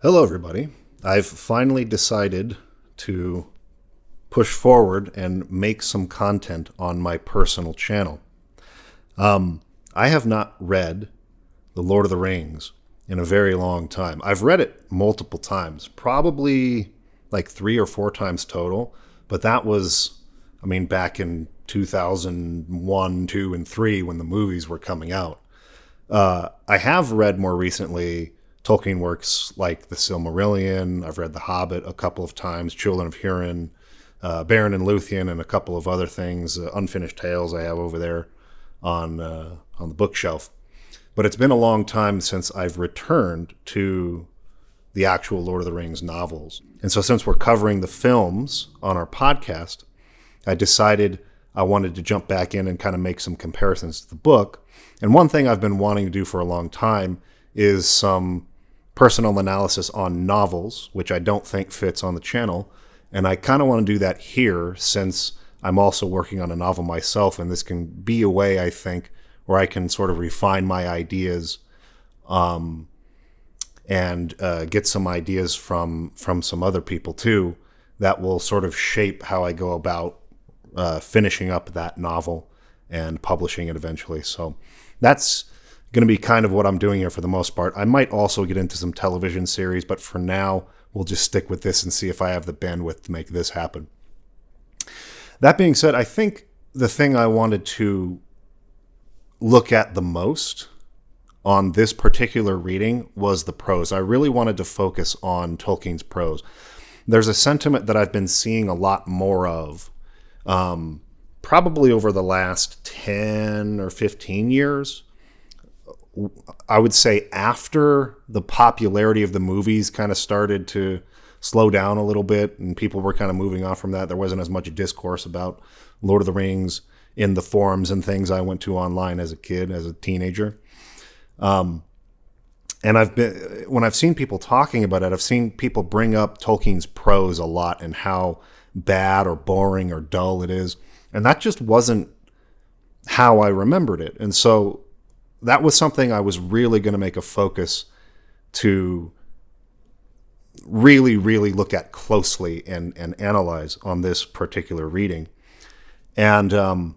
Hello, everybody. I've finally decided to push forward and make some content on my personal channel. I have not read The Lord of the Rings in a very long time. I've read it multiple times, probably like 3 or 4 times total, but that was, back in 2001, 2, and 3 when the movies were coming out. I have read more recently Tolkien works like The Silmarillion. I've read The Hobbit a couple of times, Children of Hurin, Beren and Luthien, and a couple of other things, unfinished tales I have over there on the bookshelf. But it's been a long time since I've returned to the actual Lord of the Rings novels. And so since we're covering the films on our podcast, I decided I wanted to jump back in and kind of make some comparisons to the book. And one thing I've been wanting to do for a long time is some personal analysis on novels, which I don't think fits on the channel. And I kind of want to do that here since I'm also working on a novel myself. And this can be a way, I think, where I can sort of refine my ideas and get some ideas from some other people too that will sort of shape how I go about finishing up that novel and publishing it eventually. So that's going to be kind of what I'm doing here for the most part. I might also get into some television series, but for now, we'll just stick with this and see if I have the bandwidth to make this happen. That being said, I think the thing I wanted to look at the most on this particular reading was the prose. I really wanted to focus on Tolkien's prose. There's a sentiment that I've been seeing a lot more of, probably over the last 10 or 15 years. I would say after the popularity of the movies kind of started to slow down a little bit and people were kind of moving on from that. There wasn't as much discourse about Lord of the Rings in the forums and things I went to online as a kid, as a teenager. And when I've seen people talking about it, I've seen people bring up Tolkien's prose a lot and how bad or boring or dull it is. And that just wasn't how I remembered it. And so that was something I was really going to make a focus to really, really look at closely and analyze on this particular reading. And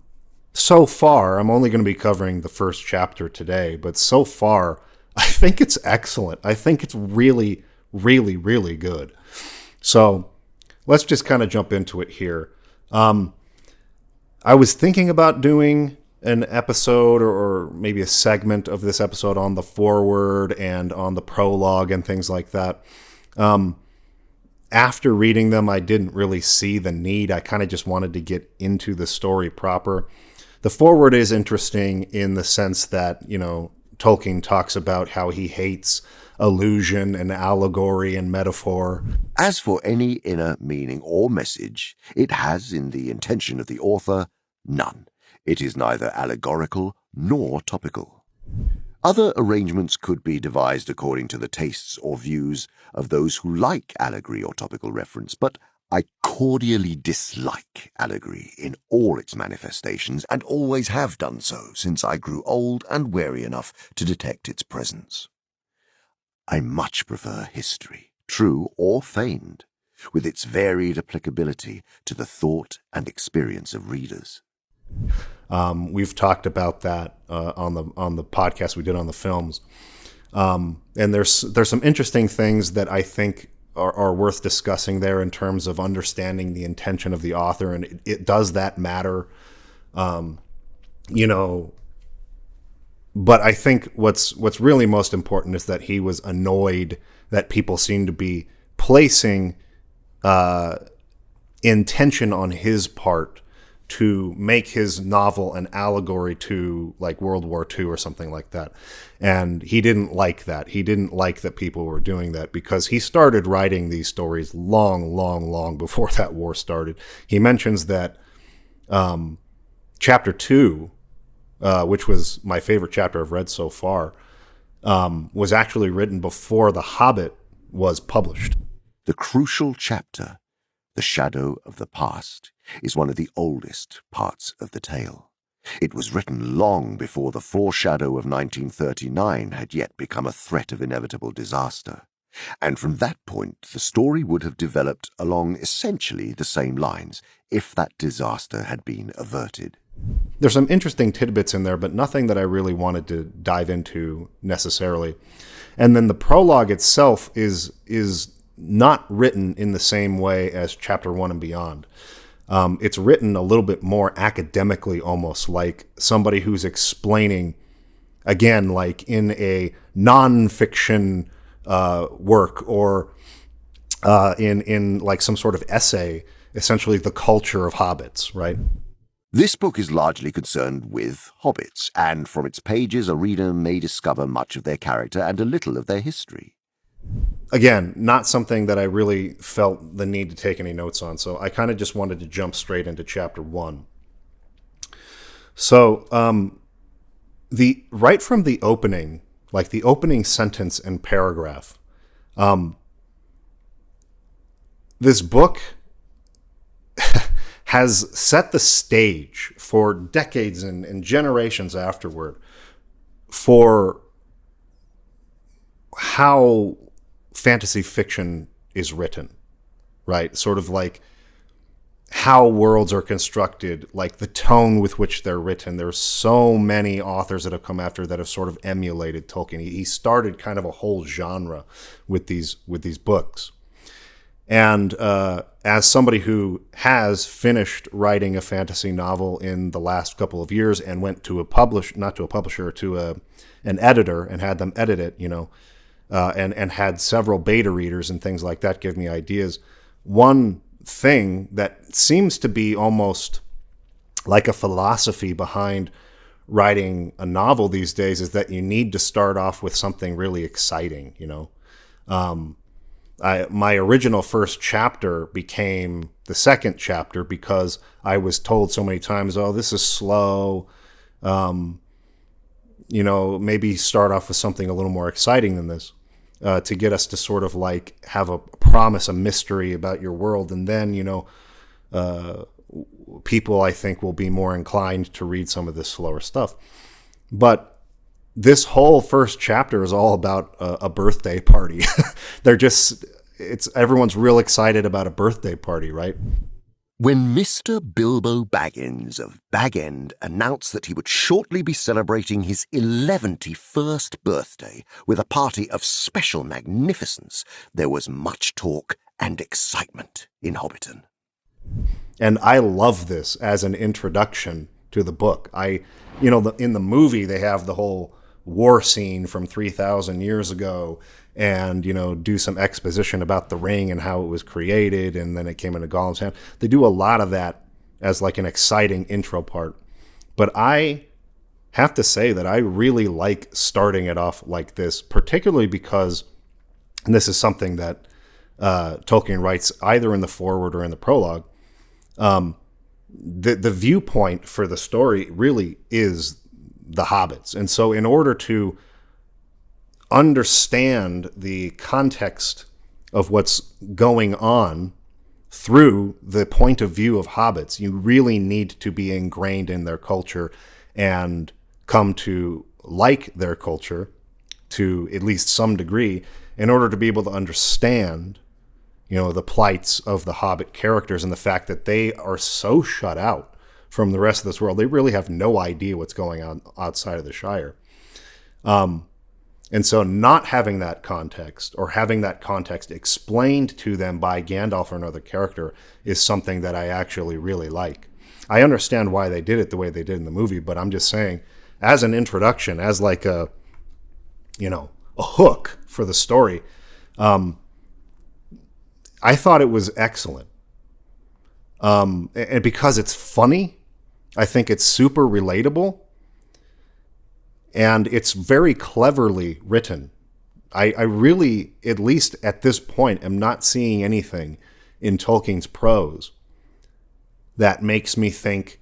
so far, I'm only going to be covering the first chapter today, but so far, I think it's excellent. I think it's really, really, really good. So let's just kind of jump into it here. I was thinking about doing an episode or maybe a segment of this episode on the foreword and on the prologue and things like that. After reading them, I didn't really see the need. I kind of just wanted to get into the story proper. The foreword is interesting in the sense that, Tolkien talks about how he hates allusion and allegory and metaphor. As for any inner meaning or message, it has, in the intention of the author, none. It is neither allegorical nor topical. Other arrangements could be devised according to the tastes or views of those who like allegory or topical reference, but I cordially dislike allegory in all its manifestations and always have done so since I grew old and wary enough to detect its presence. I much prefer history, true or feigned, with its varied applicability to the thought and experience of readers. We've talked about that on the podcast we did on the films, and there's some interesting things that I think are worth discussing there in terms of understanding the intention of the author, and it does that matter, But I think what's really most important is that he was annoyed that people seem to be placing intention on his part to make his novel an allegory to like World War II or something like that. And he didn't like that. He didn't like that people were doing that because he started writing these stories long, long, long before that war started. He mentions that chapter 2, which was my favorite chapter I've read so far, was actually written before The Hobbit was published. The crucial chapter, The Shadow of the Past, is one of the oldest parts of the tale. It was written long before the foreshadow of 1939 had yet become a threat of inevitable disaster, And from that point, the story would have developed along essentially the same lines, if that disaster had been averted. There's some interesting tidbits in there, but nothing that I really wanted to dive into necessarily. And then the prologue itself is not written in the same way as chapter 1 and beyond. It's written a little bit more academically, almost like somebody who's explaining, again, like in a nonfiction work, or in like some sort of essay, essentially the culture of hobbits, right? This book is largely concerned with hobbits, and from its pages a reader may discover much of their character and a little of their history. Again, not something that I really felt the need to take any notes on, so I kind of just wanted to jump straight into chapter 1. So, right from the opening, like the opening sentence and paragraph, this book has set the stage for decades and generations afterward for how fantasy fiction is written, right? Sort of like how worlds are constructed, like the tone with which they're written. There's so many authors that have come after that have sort of emulated Tolkien. He started kind of a whole genre with these books. And as somebody who has finished writing a fantasy novel in the last couple of years and went to an editor and had them edit it, and had several beta readers and things like that give me ideas. One thing that seems to be almost like a philosophy behind writing a novel these days is that you need to start off with something really exciting, my original first chapter became the second chapter because I was told so many times, oh, this is slow. Maybe start off with something a little more exciting than this, to get us to sort of like have a promise, a mystery about your world. And then, people, I think, will be more inclined to read some of this slower stuff. But this whole first chapter is all about a birthday party. Everyone's real excited about a birthday party, right? When Mr. Bilbo Baggins of Bag End announced that he would shortly be celebrating his 111st birthday with a party of special magnificence, there was much talk and excitement in Hobbiton. And I love this as an introduction to the book. In the movie, they have the whole war scene from 3,000 years ago and, do some exposition about the ring and how it was created, and then it came into Gollum's hand. They do a lot of that as like an exciting intro part. But I have to say that I really like starting it off like this, particularly because, and this is something that Tolkien writes either in the foreword or in the prologue, the viewpoint for the story really is the hobbits. And so in order to understand the context of what's going on through the point of view of hobbits, you really need to be ingrained in their culture and come to like their culture to at least some degree in order to be able to understand, the plights of the hobbit characters and the fact that they are so shut out from the rest of this world. They really have no idea what's going on outside of the Shire. And so not having that context, or having that context explained to them by Gandalf or another character, is something that I actually really like. I understand why they did it the way they did in the movie, but I'm just saying, as an introduction, as like a hook for the story, I thought it was excellent. And because it's funny, I think it's super relatable. And it's very cleverly written. I really, at least at this point, am not seeing anything in Tolkien's prose that makes me think,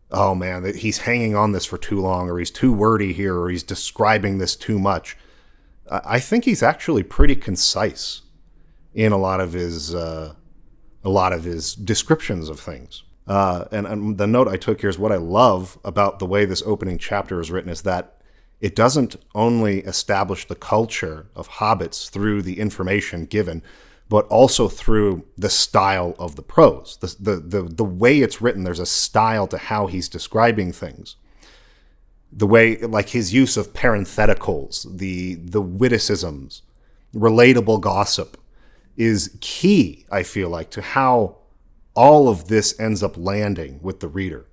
oh man, that he's hanging on this for too long, or he's too wordy here, or he's describing this too much. I think he's actually pretty concise in a lot of his descriptions of things. And the note I took here is what I love about the way this opening chapter is written is that it doesn't only establish the culture of hobbits through the information given, but also through the style of the prose. The way it's written, there's a style to how he's describing things. The way, like his use of parentheticals, the witticisms, relatable gossip is key, I feel like, to how all of this ends up landing with the reader.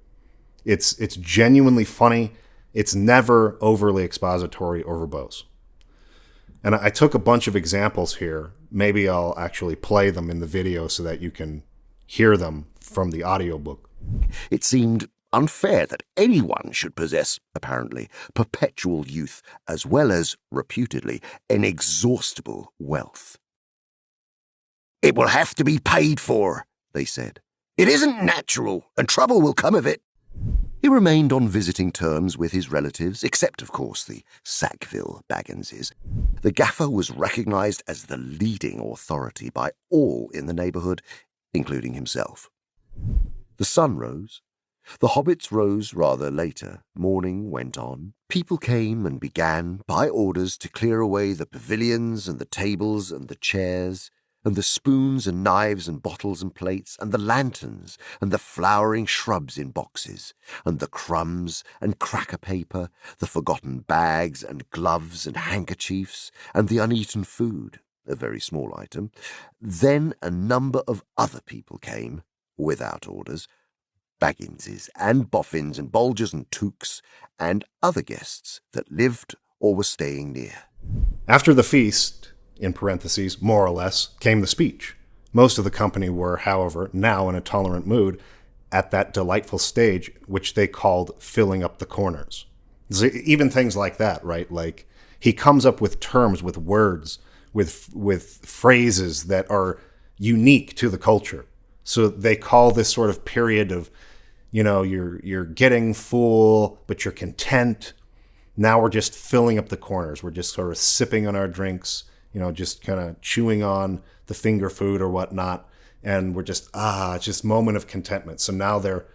It's genuinely funny. It's never overly expository or verbose. And I took a bunch of examples here. Maybe I'll actually play them in the video so that you can hear them from the audiobook. It seemed unfair that anyone should possess, apparently, perpetual youth as well as, reputedly, inexhaustible wealth. "It will have to be paid for," they said. "It isn't natural, and trouble will come of it." He remained on visiting terms with his relatives, except, of course, the Sackville Bagginses. The gaffer was recognised as the leading authority by all in the neighbourhood, including himself. The sun rose. The hobbits rose rather later. Morning went on. People came and began, by orders, to clear away the pavilions and the tables and the chairs, and the spoons and knives and bottles and plates, and the lanterns, and the flowering shrubs in boxes, and the crumbs and cracker paper, the forgotten bags and gloves and handkerchiefs, and the uneaten food, a very small item. Then a number of other people came, without orders, Bagginses and Boffins and Bolgers and Tooks, and other guests that lived or were staying near. After the feast, in parentheses, more or less, came the speech. Most of the company were, however, now in a tolerant mood at that delightful stage which they called filling up the corners. So even things like that, right? Like he comes up with terms, with words, with phrases that are unique to the culture. So they call this sort of period of, you're getting full, but you're content. Now we're just filling up the corners. We're just sort of sipping on our drinks, just kind of chewing on the finger food or whatnot. And we're just, it's just moment of contentment. So now they're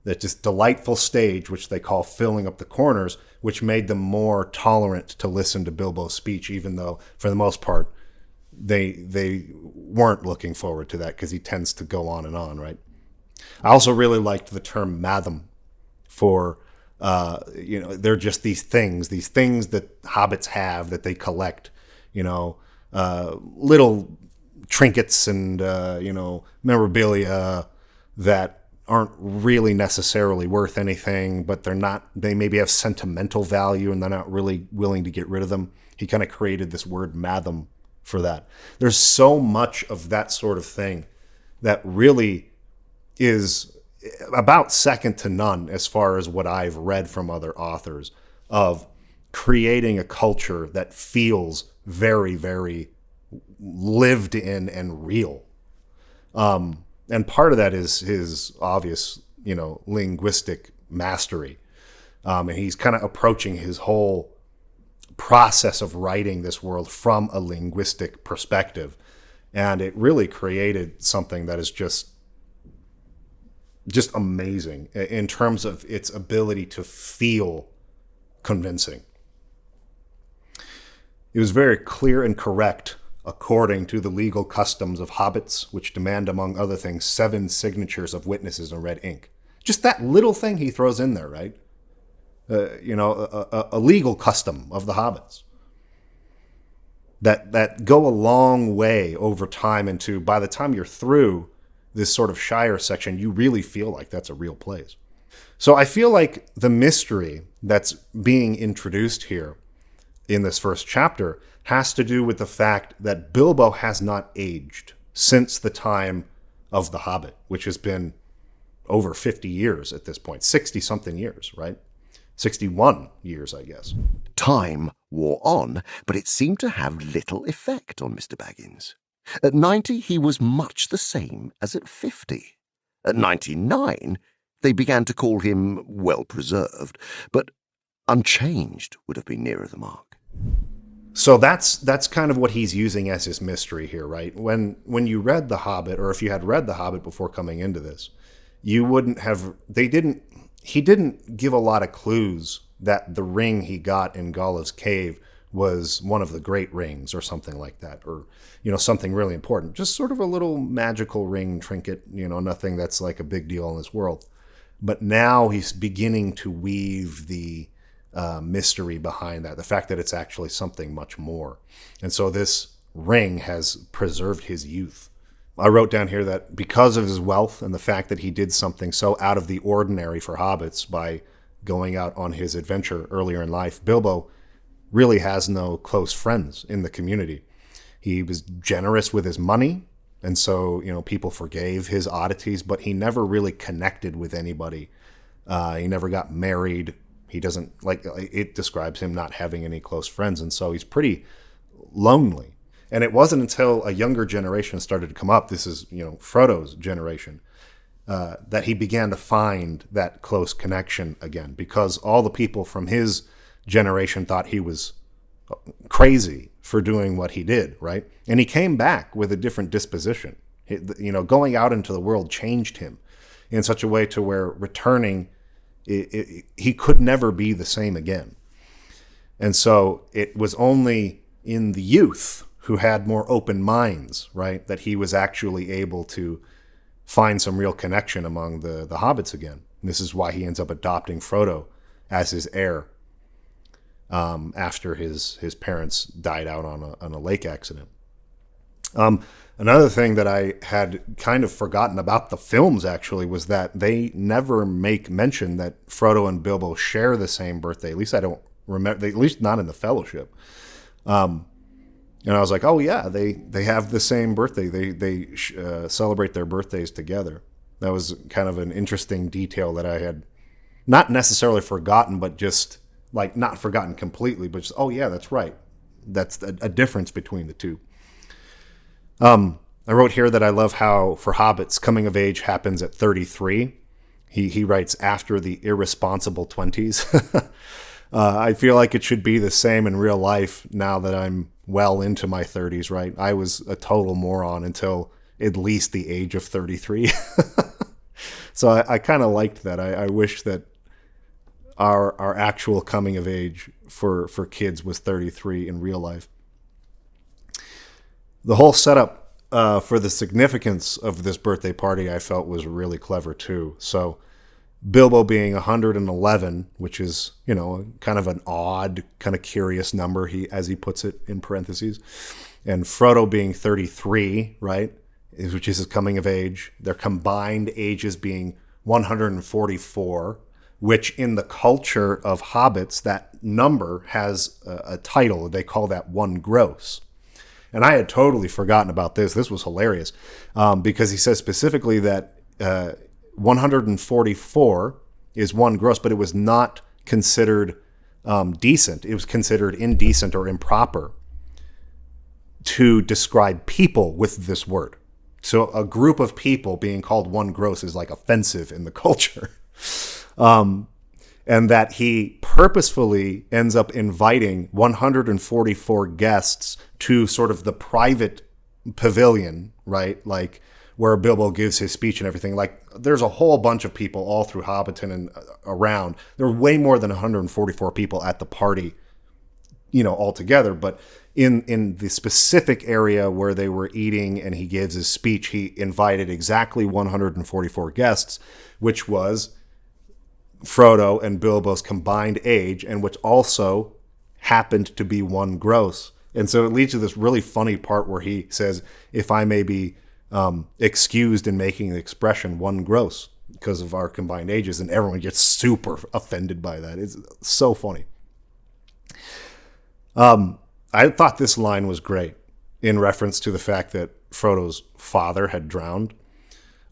at this delightful stage, which they call filling up the corners, which made them more tolerant to listen to Bilbo's speech, even though, for the most part, they weren't looking forward to that because he tends to go on and on, right? I also really liked the term "matham" for, they're just these things that hobbits have that they collect, little trinkets and, memorabilia that aren't really necessarily worth anything, but they maybe have sentimental value and they're not really willing to get rid of them. He kind of created this word "matham" for that. There's so much of that sort of thing that really is about second to none as far as what I've read from other authors of creating a culture that feels very, very lived in and real. And part of that is his obvious, linguistic mastery. And he's kind of approaching his whole process of writing this world from a linguistic perspective. And it really created something that is just amazing in terms of its ability to feel convincing. It was very clear and correct according to the legal customs of hobbits, which demand, among other things, 7 signatures of witnesses in red ink. Just that little thing he throws in there, right? A legal custom of the hobbits that go a long way over time into, by the time you're through this sort of Shire section, you really feel like that's a real place. So I feel like the mystery that's being introduced here in this first chapter has to do with the fact that Bilbo has not aged since the time of The Hobbit, which has been over 50 years at this point, 60-something years, right? 61 years, I guess. Time wore on, but it seemed to have little effect on Mr. Baggins. At 90, he was much the same as at 50. At 99, they began to call him well-preserved, but unchanged would have been nearer the mark. So that's kind of what he's using as his mystery here, right? When you read The Hobbit, or if you had read The Hobbit before coming into this, you wouldn't have, he didn't give a lot of clues that the ring he got in Gala's cave was one of the great rings or something like that, or, something really important. Just sort of a little magical ring trinket, nothing that's like a big deal in this world. But now he's beginning to weave the mystery behind that, the fact that it's actually something much more. And so this ring has preserved his youth. I wrote down here that because of his wealth and the fact that he did something so out of the ordinary for hobbits by going out on his adventure earlier in life, Bilbo really has no close friends in the community. He was generous with his money, and so, people forgave his oddities, but he never really connected with anybody. He never got married. He doesn't, it describes him not having any close friends, and so he's pretty lonely. And it wasn't until a younger generation started to come up, this is, Frodo's generation, that he began to find that close connection again, because all the people from his generation thought he was crazy for doing what he did, right? And he came back with a different disposition. Going out into the world changed him in such a way to where returning, he could never be the same again. And so it was only in the youth who had more open minds, right, that he was actually able to find some real connection among the hobbits again. And this is why he ends up adopting Frodo as his heir after his parents died out on a lake accident. Another thing that I had kind of forgotten about the films, actually, was that they never make mention that Frodo and Bilbo share the same birthday. At least I don't remember, at least not in the Fellowship. And I was like, oh yeah, they have the same birthday. They celebrate their birthdays together. That was kind of an interesting detail that I had not necessarily forgotten, but just not forgotten completely, but just, oh yeah, that's right. That's a difference between the two. I wrote here that I love how for hobbits, coming of age happens at 33. He writes after the irresponsible 20s. I feel like it should be the same in real life now that I'm well into my 30s, right? I was a total moron until at least the age of 33. So I kind of liked that. I wish that our actual coming of age for kids was 33 in real life. The whole setup for the significance of this birthday party I felt was really clever too. So Bilbo being 111, which is, kind of an odd, kind of curious number, as he puts it in parentheses, and Frodo being 33, right, which is his coming of age, their combined ages being 144, which in the culture of hobbits, that number has a title. They call that one gross. And I had totally forgotten about this. This was hilarious because he says specifically that 144 is one gross, but it was not considered decent. It was considered indecent or improper to describe people with this word. So a group of people being called one gross is offensive in the culture. And that he purposefully ends up inviting 144 guests to sort of the private pavilion, right? Where Bilbo gives his speech and everything. There's a whole bunch of people all through Hobbiton and around. There were way more than 144 people at the party, all together. But in the specific area where they were eating and he gives his speech, he invited exactly 144 guests, which was Frodo and Bilbo's combined age, and which also happened to be one gross. And so it leads to this really funny part where he says, if I may be excused in making the expression one gross because of our combined ages, and everyone gets super offended by that. It's so funny. I thought this line was great in reference to the fact that Frodo's father had drowned.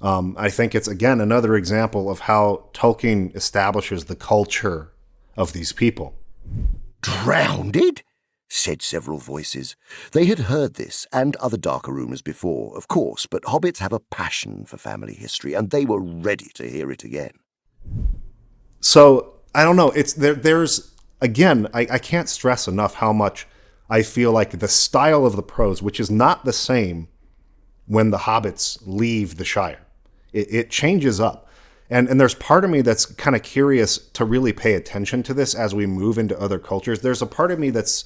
I think it's, again, another example of how Tolkien establishes the culture of these people. Drowned? Said several voices. They had heard this and other darker rumours before, of course, but hobbits have a passion for family history, and they were ready to hear it again. So, I don't know. There's again, I can't stress enough how much I feel like the style of the prose, which is not the same when the hobbits leave the Shire. It changes up. And there's part of me that's kind of curious to really pay attention to this as we move into other cultures. There's a part of me that's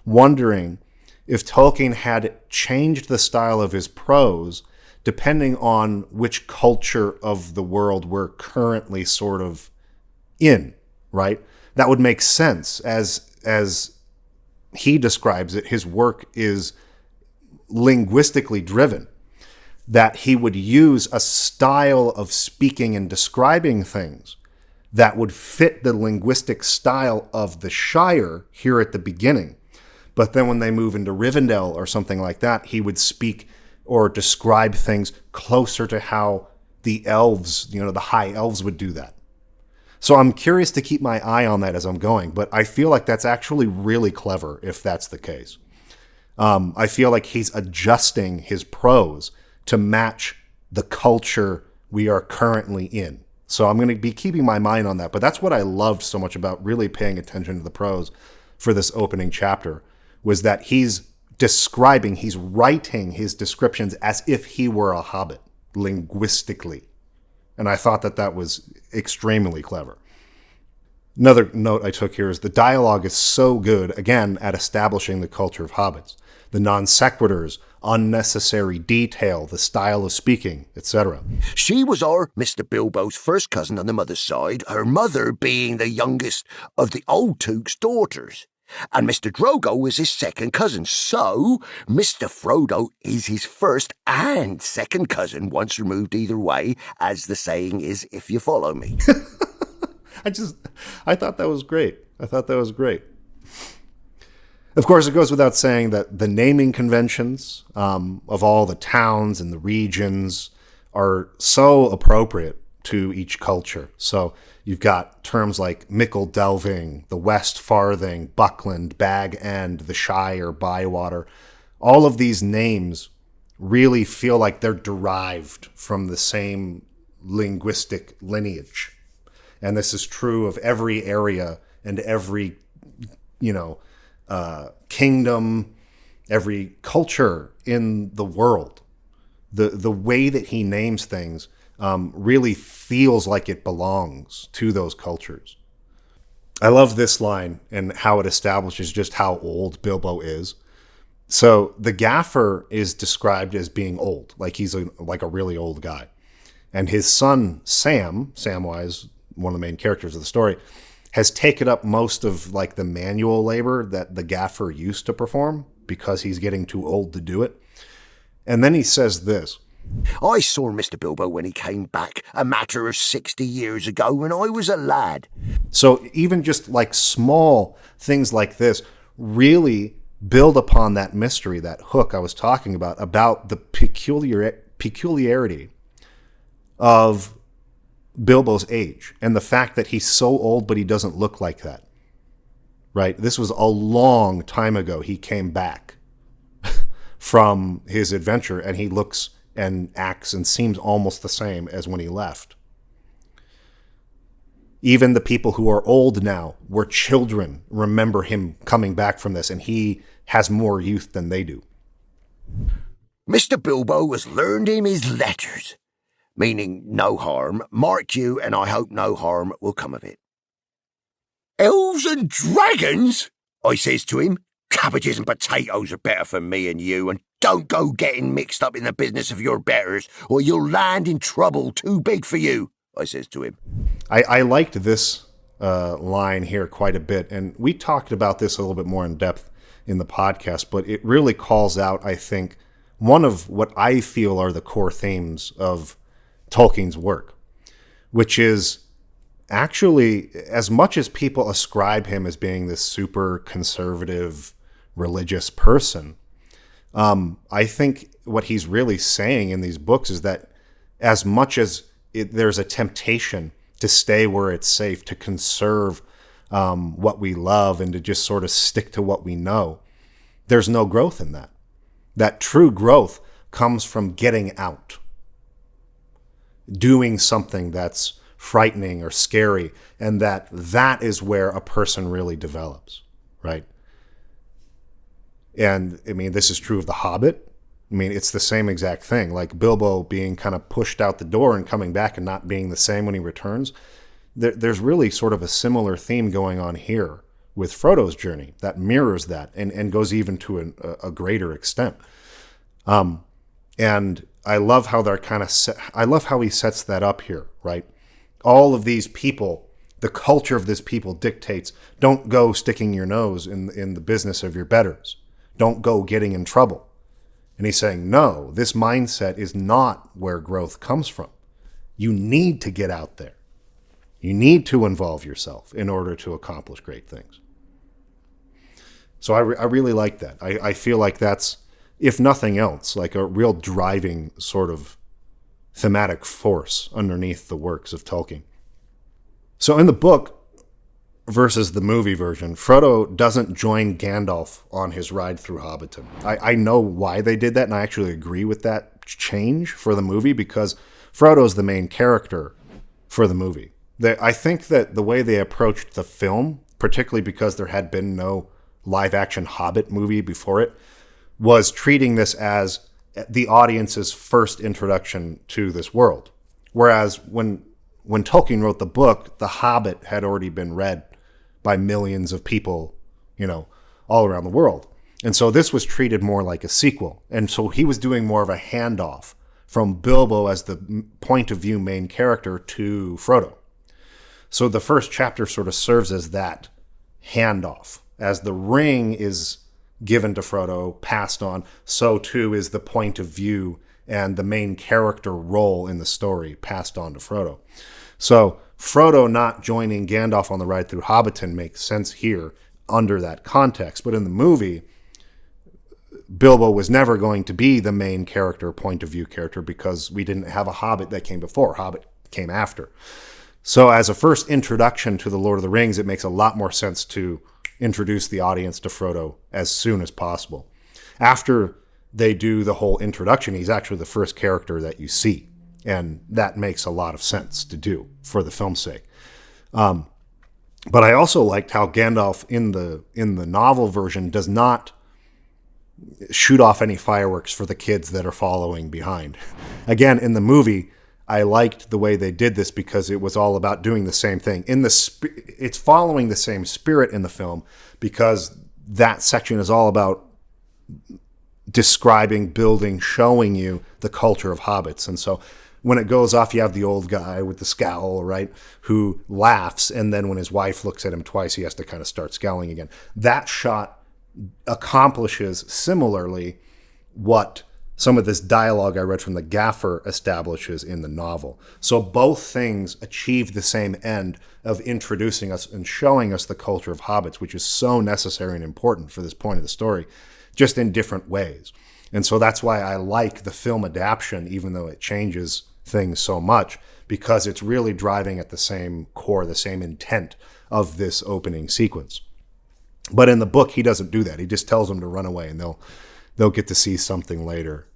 wondering if Tolkien had changed the style of his prose depending on which culture of the world we're currently sort of in, right? That would make sense. As he describes it, his work is linguistically driven, that he would use a style of speaking and describing things that would fit the linguistic style of the Shire here at the beginning. But then when they move into Rivendell or something like that, he would speak or describe things closer to how the elves, the high elves would do that. So I'm curious to keep my eye on that as I'm going, but I feel like that's actually really clever if that's the case. I feel like he's adjusting his prose to match the culture we are currently in. So I'm going to be keeping my mind on that. But that's what I loved so much about really paying attention to the prose for this opening chapter, was that he's writing his descriptions as if he were a hobbit, linguistically. And I thought that was extremely clever. Another note I took here is the dialogue is so good, again, at establishing the culture of hobbits. The non sequiturs, unnecessary detail, the style of speaking, etc. She was our Mr. Bilbo's first cousin on the mother's side, her mother being the youngest of the old Duke's daughters. And Mr. Drogo was his second cousin, so Mr. Frodo is his first and second cousin, once removed either way, as the saying is, if you follow me. I thought that was great. Of course, it goes without saying that the naming conventions of all the towns and the regions are so appropriate to each culture. So you've got terms like Mickle Delving, the West Farthing, Buckland, Bag End, the Shire, Bywater. All of these names really feel like they're derived from the same linguistic lineage. And this is true of every area and every, kingdom, every culture in the world. The way that he names things really feels like it belongs to those cultures. I love this line and how it establishes just how old Bilbo is. So the gaffer is described as being old, like he's a really old guy. And his son, Samwise, one of the main characters of the story, has taken up most of the manual labor that the gaffer used to perform because he's getting too old to do it. And then he says this. I saw Mr. Bilbo when he came back a matter of 60 years ago when I was a lad. So even just small things like this really build upon that mystery, that hook I was talking about the peculiarity of Bilbo's age and the fact that he's so old but he doesn't look like that. Right? This was a long time ago he came back from his adventure, and he looks and acts and seems almost the same as when he left. Even the people who are old now were children, remember him coming back from this, and he has more youth than they do. Mr. Bilbo has learned him his letters, meaning no harm, mark you, and I hope no harm will come of it. Elves and dragons? I says to him, cabbages and potatoes are better for me and you, and don't go getting mixed up in the business of your betters, or you'll land in trouble too big for you, I says to him. I liked this line here quite a bit, and we talked about this a little bit more in depth in the podcast, but it really calls out, I think, one of what I feel are the core themes of Tolkien's work, which is actually, as much as people ascribe him as being this super conservative religious person, I think what he's really saying in these books is that as much as there's a temptation to stay where it's safe, to conserve what we love and to just sort of stick to what we know, there's no growth in that. That true growth comes from getting out, doing something that's frightening or scary, and that is where a person really develops, right? And I mean, this is true of The Hobbit. I mean, it's the same exact thing. Like Bilbo being kind of pushed out the door and coming back and not being the same when he returns. There's really sort of a similar theme going on here with Frodo's journey that mirrors that and goes even to a greater extent. And I love how they're kind of I love how he sets that up here, right? All of these people, the culture of this people dictates, don't go sticking your nose in the business of your betters. Don't go getting in trouble. And he's saying, no, this mindset is not where growth comes from. You need to get out there. You need to involve yourself in order to accomplish great things. So I really like that. I feel like that's, if nothing else, like a real driving sort of thematic force underneath the works of Tolkien. So in the book versus the movie version, Frodo doesn't join Gandalf on his ride through Hobbiton. I know why they did that, and I actually agree with that change for the movie, because Frodo's the main character for the movie. I think that the way they approached the film, particularly because there had been no live-action Hobbit movie before it, was treating this as the audience's first introduction to this world. Whereas when Tolkien wrote the book, The Hobbit had already been read by millions of people, all around the world. And so this was treated more like a sequel. And so he was doing more of a handoff from Bilbo as the point of view main character to Frodo. So the first chapter sort of serves as that handoff. As the ring is given to Frodo, passed on, so too is the point of view and the main character role in the story passed on to Frodo. So Frodo not joining Gandalf on the ride through Hobbiton makes sense here under that context. But in the movie, Bilbo was never going to be the main character, point of view character, because we didn't have a Hobbit that came before. Hobbit came after. So as a first introduction to the Lord of the Rings, it makes a lot more sense to introduce the audience to Frodo as soon as possible. After they do the whole introduction, he's actually the first character that you see. And that makes a lot of sense to do for the film's sake. But I also liked how Gandalf in the novel version does not shoot off any fireworks for the kids that are following behind. Again, in the movie, I liked the way they did this because it was all about doing the same thing. It's following the same spirit in the film because that section is all about describing, building, showing you the culture of hobbits. And so when it goes off, you have the old guy with the scowl, right, who laughs, and then when his wife looks at him twice, he has to kind of start scowling again. That shot accomplishes similarly what some of this dialogue I read from the gaffer establishes in the novel. So both things achieve the same end of introducing us and showing us the culture of hobbits, which is so necessary and important for this point of the story, just in different ways. And so that's why I like the film adaptation, even though it changes things so much, because it's really driving at the same core, the same intent of this opening sequence. But in the book, he doesn't do that. He just tells them to run away, and they'll get to see something later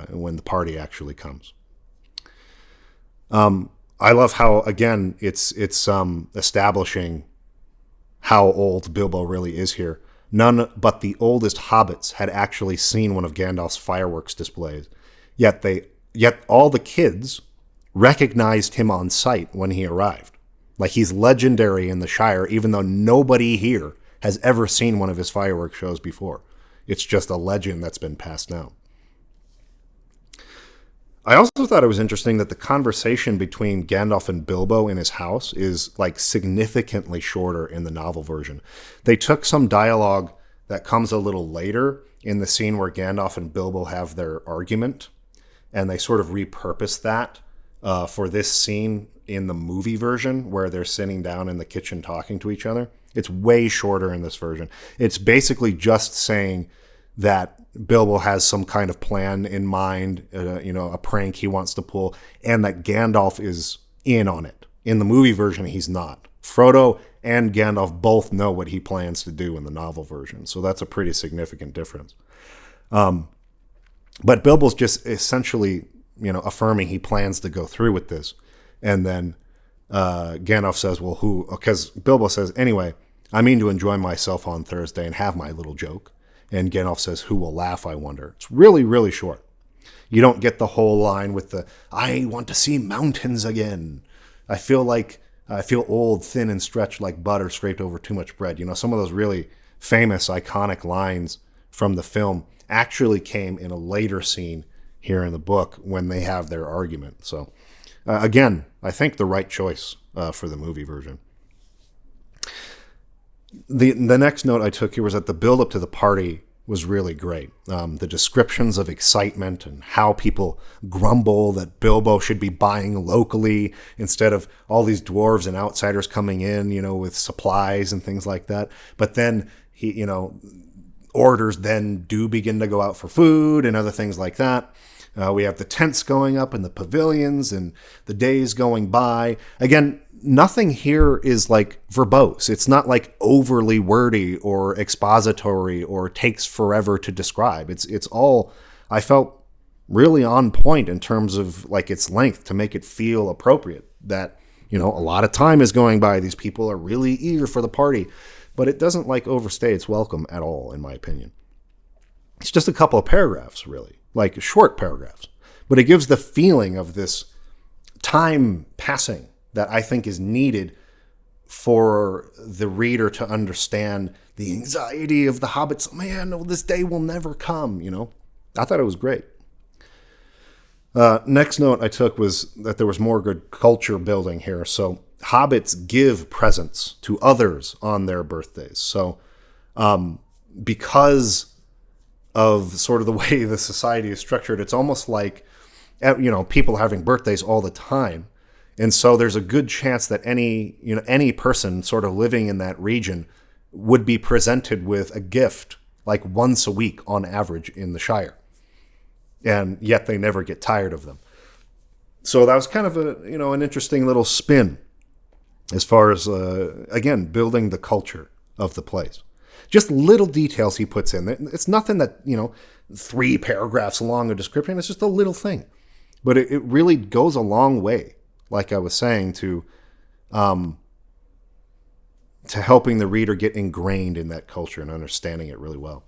when the party actually comes. I love how, again, it's establishing how old Bilbo really is here. None but the oldest hobbits had actually seen one of Gandalf's fireworks displays. Yet all the kids recognized him on sight when he arrived. Like, he's legendary in the Shire, even though nobody here has ever seen one of his fireworks shows before. It's just a legend that's been passed down. I also thought it was interesting that the conversation between Gandalf and Bilbo in his house is like significantly shorter in the novel version. They took some dialogue that comes a little later in the scene where Gandalf and Bilbo have their argument, and they sort of repurposed that for this scene in the movie version where they're sitting down in the kitchen talking to each other. It's way shorter in this version. It's basically just saying that Bilbo has some kind of plan in mind, a prank he wants to pull, and that Gandalf is in on it. In the movie version, he's not. Frodo and Gandalf both know what he plans to do in the novel version, so that's a pretty significant difference. But Bilbo's just essentially, affirming he plans to go through with this, and then Gandalf says, well, who? Because Bilbo says, anyway, I mean to enjoy myself on Thursday and have my little joke. And Gandalf says, "Who will laugh, I wonder?" It's really, really short. You don't get the whole line with the, "I want to see mountains again. I feel old, thin, and stretched like butter scraped over too much bread." Some of those really famous, iconic lines from the film actually came in a later scene here in the book when they have their argument. So, again, I think the right choice for the movie version. The next note I took here was that the build-up to the party was really great. The descriptions of excitement and how people grumble that Bilbo should be buying locally instead of all these dwarves and outsiders coming in, with supplies and things like that. But then he, orders then do begin to go out for food and other things like that. We have the tents going up and the pavilions and the days going by. Again, nothing here is like verbose. It's not like overly wordy or expository or takes forever to describe. It's all, I felt, really on point in terms of like its length to make it feel appropriate. That, a lot of time is going by. These people are really eager for the party, but it doesn't like overstay its welcome at all, in my opinion. It's just a couple of paragraphs, really, like short paragraphs, but it gives the feeling of this time passing that I think is needed for the reader to understand the anxiety of the hobbits. Man, this day will never come, I thought it was great. Next note I took was that there was more good culture building here. So hobbits give presents to others on their birthdays. So because of sort of the way the society is structured, it's almost like, people having birthdays all the time. And so there's a good chance that any person sort of living in that region would be presented with a gift like once a week on average in the Shire. And yet they never get tired of them. So that was kind of an interesting little spin as far as, again, building the culture of the place. Just little details he puts in. It's nothing that, 3 paragraphs long a description. It's just a little thing. But it really goes a long way, like I was saying, to helping the reader get ingrained in that culture and understanding it really well.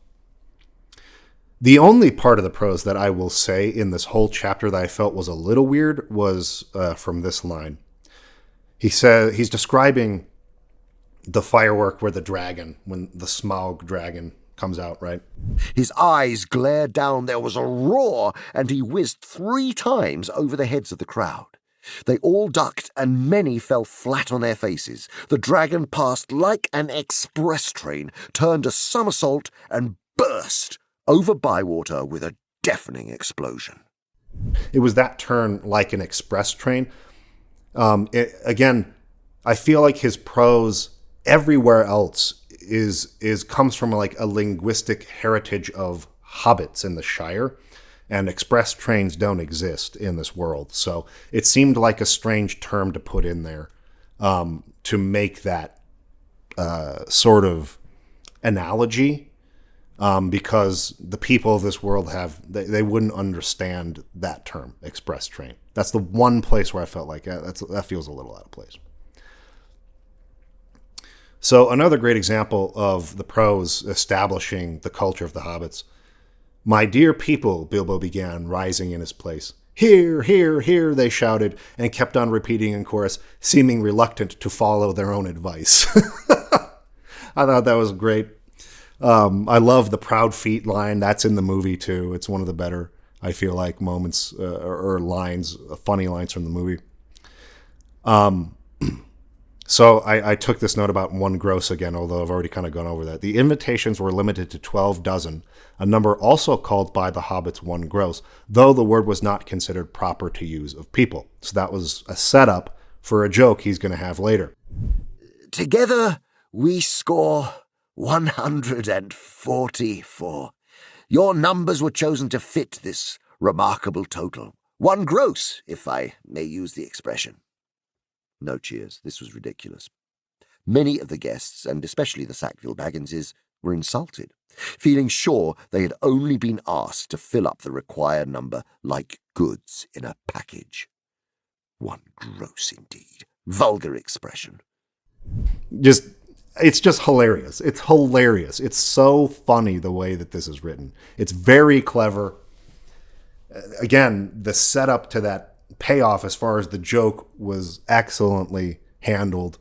The only part of the prose that I will say in this whole chapter that I felt was a little weird was from this line. He said he's describing the firework where when the Smaug dragon comes out, right? His eyes glared down, there was a roar, and he whizzed 3 times over the heads of the crowd. They all ducked, and many fell flat on their faces. The dragon passed like an express train, turned a somersault, and burst over Bywater with a deafening explosion. It was that turn like an express train. Again, I feel like his prose everywhere else comes from like a linguistic heritage of hobbits in the Shire. And express trains don't exist in this world. So it seemed like a strange term to put in there to make that sort of analogy because the people of this world they wouldn't understand that term, express train. That's the one place where I felt like that feels a little out of place. So another great example of the prose establishing the culture of the hobbits. "My dear people," Bilbo began, rising in his place. "Hear, hear, hear," they shouted, and kept on repeating in chorus, seeming reluctant to follow their own advice. I thought that was great. I love the proud feet line. That's in the movie, too. It's one of the better, I feel like, moments or lines, funny lines from the movie. So I took this note about 1 gross again, although I've already kind of gone over that. The invitations were limited to 12 dozen, a number also called by the hobbits 1 gross, though the word was not considered proper to use of people. So that was a setup for a joke he's going to have later. "Together we score 144. Your numbers were chosen to fit this remarkable total. 1 gross, if I may use the expression." No cheers. This was ridiculous. Many of the guests, and especially the Sackville Bagginses, were insulted, feeling sure they had only been asked to fill up the required number like goods in a package. 1 gross indeed. Vulgar expression. Just It's just hilarious. It's hilarious. It's so funny the way that this is written. It's very clever. Again, the setup to that payoff as far as the joke was excellently handled.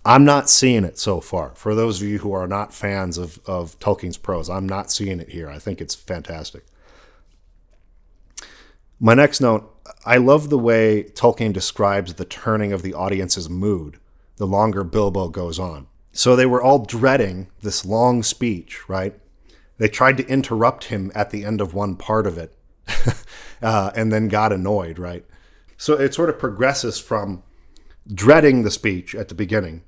I'm not seeing it so far. For those of you who are not fans of Tolkien's prose, I'm not seeing it here. I think it's fantastic. My next note, I love the way Tolkien describes the turning of the audience's mood the longer Bilbo goes on. So they were all dreading this long speech, right? They tried to interrupt him at the end of one part of it and then got annoyed, right? So it sort of progresses from dreading the speech at the beginning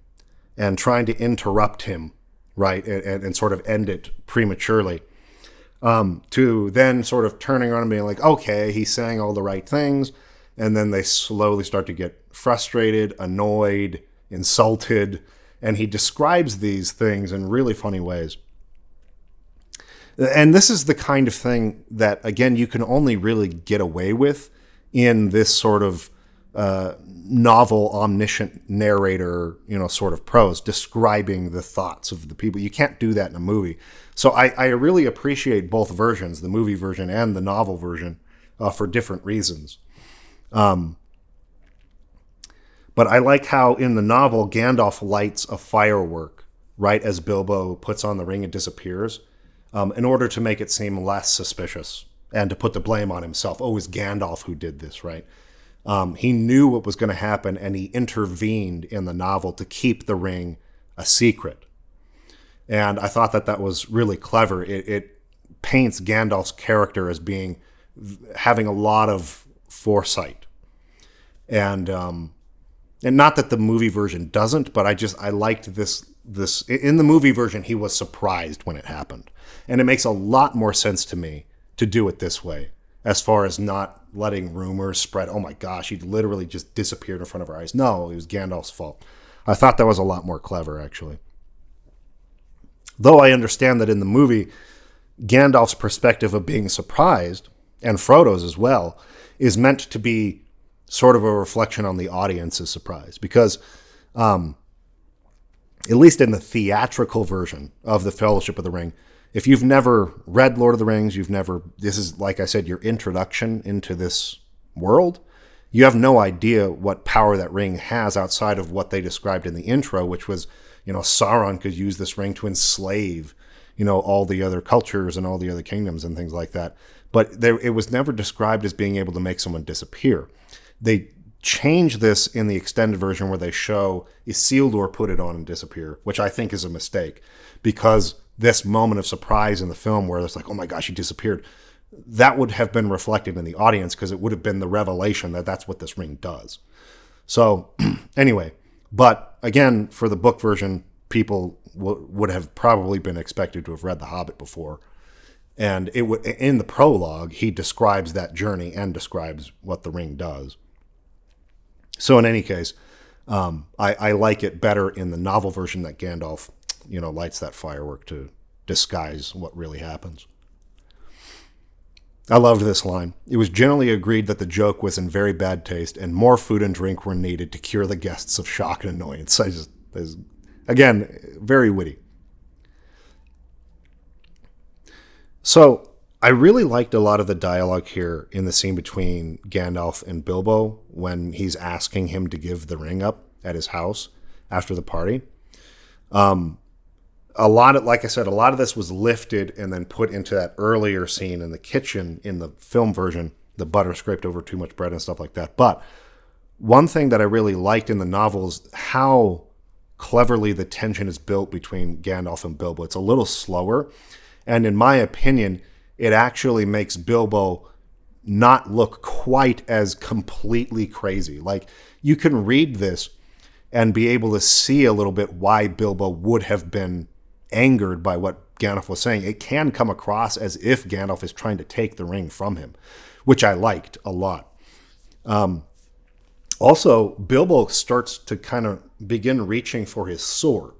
and trying to interrupt him, right, and sort of end it prematurely, to then sort of turning around and being like, okay, he's saying all the right things, and then they slowly start to get frustrated, annoyed, insulted, and he describes these things in really funny ways. And this is the kind of thing that, again, you can only really get away with in this sort of novel, omniscient narrator, sort of prose, describing the thoughts of the people. You can't do that in a movie. So I really appreciate both versions, the movie version and the novel version, for different reasons. But I like how in the novel, Gandalf lights a firework right as Bilbo puts on the ring and disappears, in order to make it seem less suspicious and to put the blame on himself. Oh, it was Gandalf who did this, right? He knew what was going to happen, and he intervened in the novel to keep the ring a secret. And I thought that was really clever. It paints Gandalf's character as having a lot of foresight. And not that the movie version doesn't, but I liked this. In the movie version, he was surprised when it happened. And it makes a lot more sense to me to do it this way, as far as not letting rumors spread. Oh my gosh, he literally just disappeared in front of our eyes. No, it was Gandalf's fault. I thought that was a lot more clever, actually. Though I understand that in the movie, Gandalf's perspective of being surprised, and Frodo's as well, is meant to be sort of a reflection on the audience's surprise. Because, at least in the theatrical version of The Fellowship of the Ring, if you've never read Lord of the Rings, this is, like I said, your introduction into this world, you have no idea what power that ring has outside of what they described in the intro, which was, Sauron could use this ring to enslave, all the other cultures and all the other kingdoms and things like that. But it was never described as being able to make someone disappear. They change this in the extended version where they show Isildur put it on and disappear, which I think is a mistake, because this moment of surprise in the film where it's like, oh my gosh, he disappeared, that would have been reflected in the audience, because it would have been the revelation that that's what this ring does. So anyway, but again, for the book version, people would have probably been expected to have read The Hobbit before. And in the prologue, he describes that journey and describes what the ring does. So in any case, I like it better in the novel version that Gandalf, lights that firework to disguise what really happens. I loved this line. It was generally agreed that the joke was in very bad taste, and more food and drink were needed to cure the guests of shock and annoyance. Again, very witty. So I really liked a lot of the dialogue here in the scene between Gandalf and Bilbo when he's asking him to give the ring up at his house after the party. Like I said, a lot of this was lifted and then put into that earlier scene in the kitchen in the film version, the butter scraped over too much bread and stuff like that. But one thing that I really liked in the novel is how cleverly the tension is built between Gandalf and Bilbo. It's a little slower, and in my opinion, it actually makes Bilbo not look quite as completely crazy. Like, you can read this and be able to see a little bit why Bilbo would have been angered by what Gandalf was saying. It can come across as if Gandalf is trying to take the ring from him, which I liked a lot. Also, Bilbo starts to kind of begin reaching for his sword,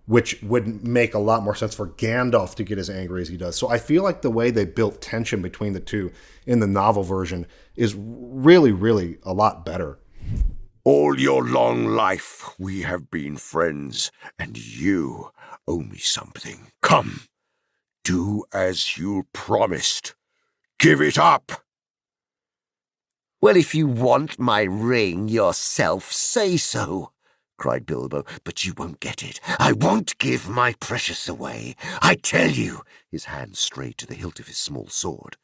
which would make a lot more sense for Gandalf to get as angry as he does. So I feel like the way they built tension between the two in the novel version is really, really a lot better. All your long life we have been friends, and you owe me something. Come, do as you promised. Give it up! Well, if you want my ring yourself, say so, cried Bilbo, but you won't get it. I won't give my precious away. I tell you. His hand strayed to the hilt of his small sword.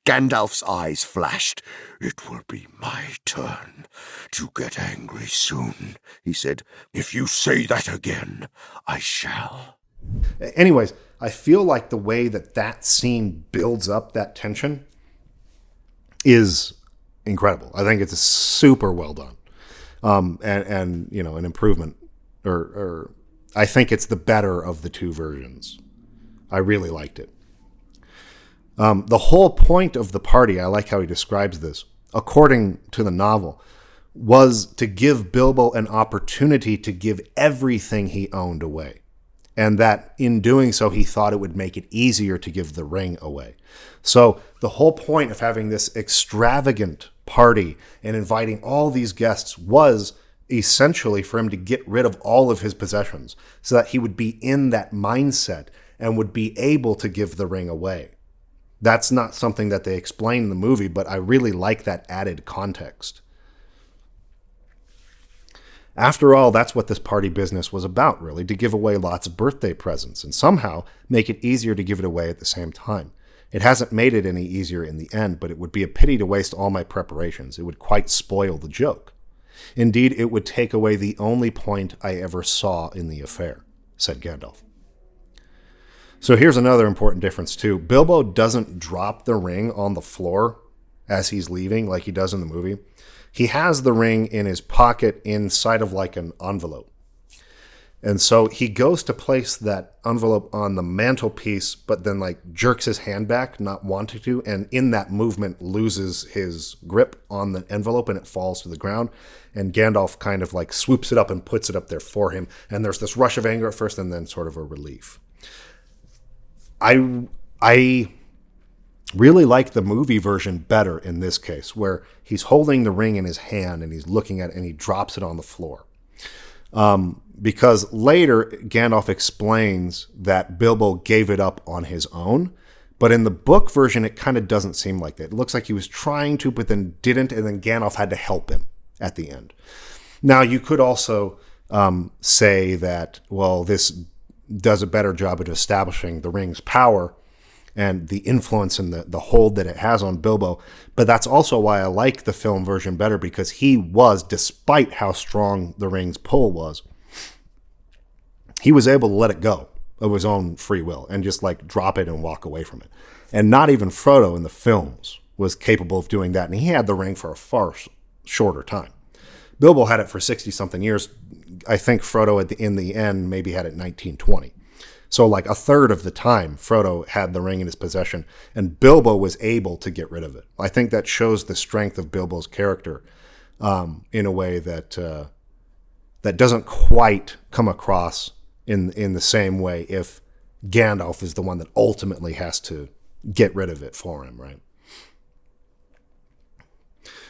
Gandalf's eyes flashed. It will be my turn to get angry soon, he said. If you say that again, I shall. Anyways, I feel like the way that scene builds up that tension is incredible. I think it's super well done. And you know, an improvement, or I think it's the better of the two versions. I really liked it. The whole point of the party, I like how he describes this, according to the novel, was to give Bilbo an opportunity to give everything he owned away. And that in doing so, he thought it would make it easier to give the ring away. So the whole point of having this extravagant party and inviting all these guests was essentially for him to get rid of all of his possessions so that he would be in that mindset and would be able to give the ring away. That's not something that they explain in the movie, but I really like that added context. After all, that's what this party business was about, really, to give away lots of birthday presents and somehow make it easier to give it away at the same time. It hasn't made it any easier in the end, but it would be a pity to waste all my preparations. It would quite spoil the joke. Indeed, it would take away the only point I ever saw in the affair, said Gandalf. So here's another important difference, too. Bilbo doesn't drop the ring on the floor as he's leaving like he does in the movie. He has the ring in his pocket inside of like an envelope. And so he goes to place that envelope on the mantelpiece, but then like jerks his hand back, not wanting to, and in that movement loses his grip on the envelope and it falls to the ground. And Gandalf kind of like swoops it up and puts it up there for him. And there's this rush of anger at first and then sort of a relief. I really like the movie version better in this case, where he's holding the ring in his hand and he's looking at it and he drops it on the floor. Because later Gandalf explains that Bilbo gave it up on his own, but in the book version it kind of doesn't seem like that. It looks like he was trying to, but then didn't, and then Gandalf had to help him at the end. Now you could also say that, well, this does a better job at establishing the ring's power and the influence and the hold that it has on Bilbo. But that's also why I like the film version better, because he was, despite how strong the ring's pull was, he was able to let it go of his own free will and just like drop it and walk away from it. And not even Frodo in the films was capable of doing that. And he had the ring for a far shorter time. Bilbo had it for 60-something years. I think Frodo in the end maybe had it 1920. So like a third of the time, Frodo had the ring in his possession, and Bilbo was able to get rid of it. I think that shows the strength of Bilbo's character in a way that that doesn't quite come across in the same way if Gandalf is the one that ultimately has to get rid of it for him, right?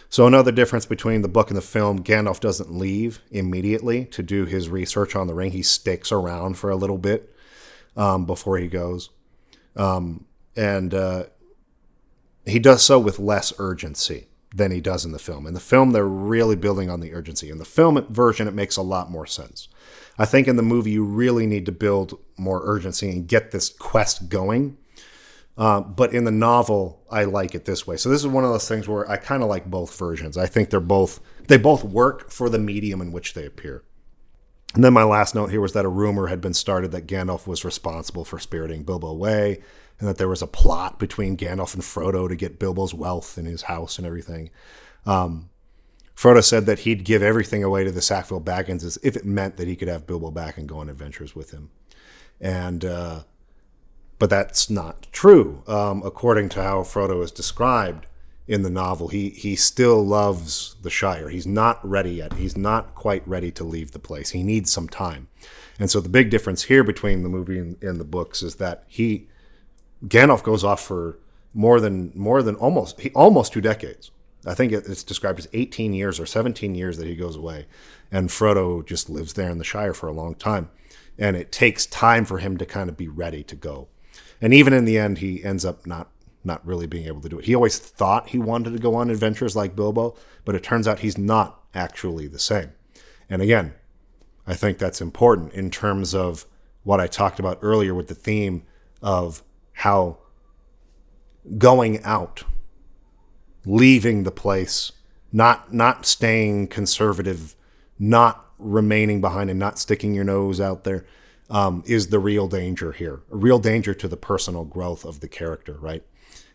So another difference between the book and the film, Gandalf doesn't leave immediately to do his research on the ring. He sticks around for a little bit before he goes. And he does so with less urgency than he does in the film. In the film, they're really building on the urgency. In the film version, it makes a lot more sense. I think in the movie, you really need to build more urgency and get this quest going. But in the novel, I like it this way. So this is one of those things where I kind of like both versions. I think they both work for the medium in which they appear. And then my last note here was that a rumor had been started that Gandalf was responsible for spiriting Bilbo away, and that there was a plot between Gandalf and Frodo to get Bilbo's wealth in his house and everything. Frodo said that he'd give everything away to the Sackville Bagginses if it meant that he could have Bilbo back and go on adventures with him. But that's not true. According to how Frodo is described in the novel, he still loves the Shire. He's not ready yet. He's not quite ready to leave the place. He needs some time. And so the big difference here between the movie and the books is that Gandalf goes off for more than almost 2 decades I think it's described as 18 years or 17 years that he goes away. And Frodo just lives there in the Shire for a long time. And it takes time for him to kind of be ready to go. And even in the end, he ends up not really being able to do it. He always thought he wanted to go on adventures like Bilbo, but it turns out he's not actually the same. And again, I think that's important in terms of what I talked about earlier with the theme of how going out, leaving the place, not staying conservative, not remaining behind and not sticking your nose out there, is the real danger here. A real danger to the personal growth of the character, right?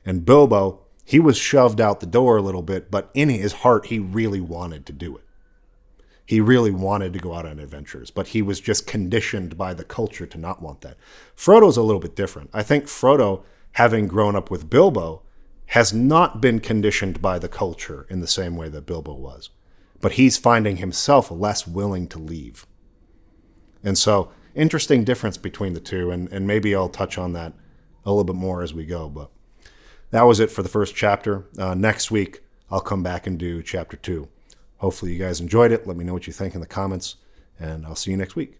And Bilbo, he was shoved out the door a little bit, but in his heart, he really wanted to do it. He really wanted to go out on adventures, but he was just conditioned by the culture to not want that. Frodo's a little bit different. I think Frodo, having grown up with Bilbo, has not been conditioned by the culture in the same way that Bilbo was. But he's finding himself less willing to leave. And so, interesting difference between the two, and maybe I'll touch on that a little bit more as we go. But that was it for the first chapter. Next week, I'll come back and do chapter 2. Hopefully you guys enjoyed it. Let me know what you think in the comments, and I'll see you next week.